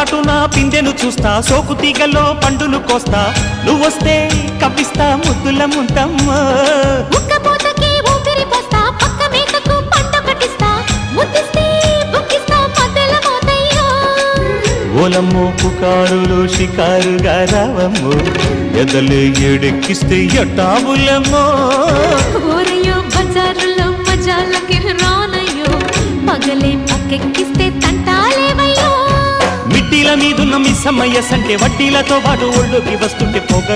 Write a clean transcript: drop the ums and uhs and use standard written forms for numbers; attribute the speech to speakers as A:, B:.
A: చాటున పిందెను చూస్తా, సోకు తీగల్లో పండును కోస్తా, నువ్వొస్తే కప్పిస్తా ముద్దుల ముంతమ్మో.
B: ఉక్కపోతకి ఊపిరి పోస్తా, పక్క మేతకు పంట కట్టిస్తా, ముద్దిస్తే బుక్కిస్తా మధ్యల మోతయ్యో.
A: ఓలమ్మో పుకారులు షికారుగా రావమ్మో, ఎదలు ఏడెక్కిస్తే ఎట్టాబులమ్మో.
B: ఊరయ్యో బజారులో మజాలకి రానయ్యో, పగలే పక్కెక్కిస్తే తంటాలేవయ్యో.
A: మిట్టిల మీదున్న మిస్సమ్మయ్య సంటే వడ్డీలతో పాటు ఒళ్ళోకి వస్తుంటే పొగ